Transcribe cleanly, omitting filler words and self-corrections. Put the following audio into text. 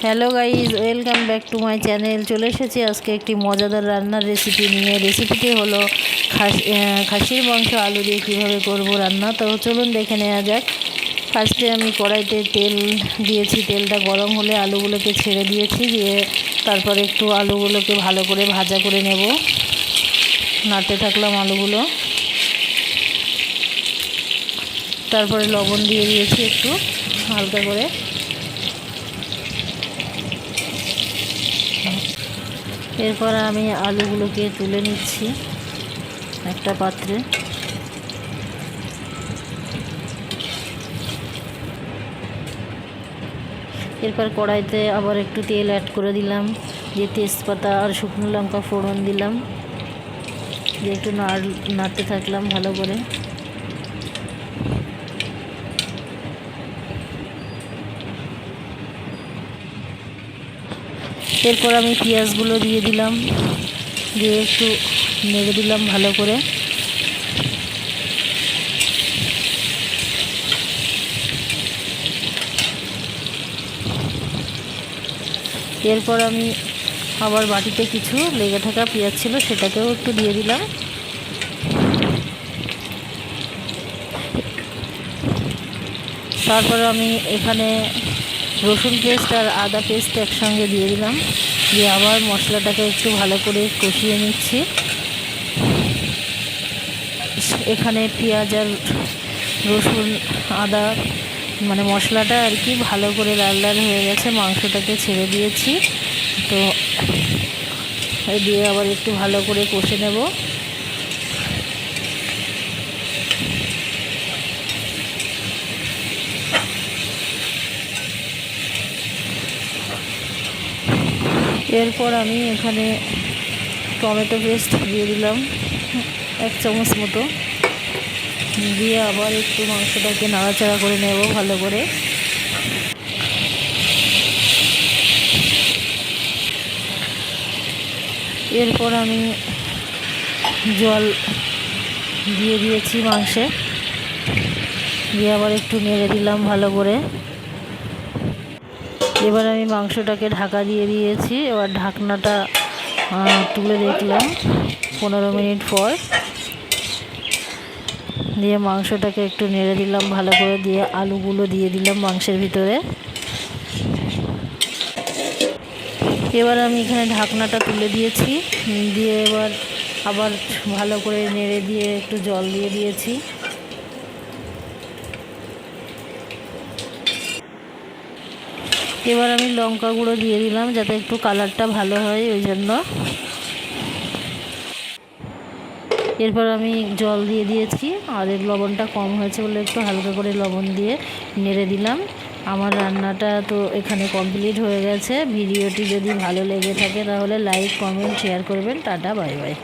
Hello guys, welcome back to my channel. চলে এসেছি আজকে একটি মজাদার রান্নার রেসিপি নিয়ে। রেসিপিটি হলো খাসির মাংস আলু দিয়ে কীভাবে করব রান্না। তো চলুন দেখে নেওয়া যাক। ফার্স্টে আমি কড়াইতে তেল দিয়েছি, তেলটা গরম হলে আলুগুলোকে ছেড়ে দিয়েছি, দিয়ে তারপরে একটু আলুগুলোকে ভালো করে ভাজা করে নেব। নাড়তে থাকলাম আলুগুলো, তারপরে লবণ দিয়ে দিয়েছি একটু হালকা করে। এরপর আমি আলুগুলোকে তুলে নিচ্ছি একটা পাত্রে। এরপর কড়াইতে আবার একটু তেল অ্যাড করে দিলাম, দিয়ে তেজপাতা আর শুকনো লঙ্কা ফোড়ন দিলাম, দিয়ে একটু নাড়তে থাকলাম ভালো করে। এরপর আমি পেঁয়াজগুলো দিয়ে দিলাম, দিয়ে একটু নেড়ে দিলাম ভালো করে। এরপর আমি আবার বাটিতে কিছু লেগে থাকা পেঁয়াজ ছিল, সেটাকেও একটু দিয়ে দিলাম। তারপর আমি এখানে রসুন পেস্ট আর আদা পেস্ট একসঙ্গে দিয়ে দিলাম, দিয়ে আবার মশলাটাকে একটু ভালো করে কষিয়ে নিচ্ছি। এখানে পেঁয়াজ আর রসুন আদা মানে মশলাটা আর কি ভালো করে লাল লাল হয়ে গেছে, মাংসটাকে ছেড়ে দিয়েছি। তো দিয়ে আবার একটু ভালো করে কষে নেব। এরপর আমি এখানে টমেটো পেস্ট দিয়ে দিলাম 1 চামচ মতো, দিয়ে আবার একটু মাংসটাকে নাড়াচাড়া করে নেব ভালো করে। এরপর আমি জল দিয়ে দিয়েছি মাংসে, দিয়ে আবার একটু নেড়ে দিলাম ভালো করে। এবার আমি মাংসটাকে ঢাকা দিয়ে দিয়েছি। এবার ঢাকনাটা তুলে দেখলাম 15 মিনিট পর, দিয়ে মাংসটাকে একটু নেড়ে দিলাম ভালো করে, দিয়ে আলুগুলো দিয়ে দিলাম মাংসের ভিতরে। এবার আমি এখানে ঢাকনাটা তুলে দিয়েছি, দিয়ে এবার আবার ভালো করে নেড়ে দিয়ে একটু জল দিয়ে দিয়েছি। এবার আমি লঙ্কা গুঁড়ো দিয়ে দিলাম যাতে একটু কালারটা ভালো হয়, ওই জন্য। এরপর আমি জল দিয়ে দিয়েছি, আর এর লবণটা কম হয়েছে বলে একটু হালকা করে লবণ দিয়ে নেড়ে দিলাম। আমার রান্নাটা তো এখানে কমপ্লিট হয়ে গেছে। ভিডিওটি যদি ভালো লেগে থাকে তাহলে লাইক, কমেন্ট, শেয়ার করবেন। Tata, bye bye.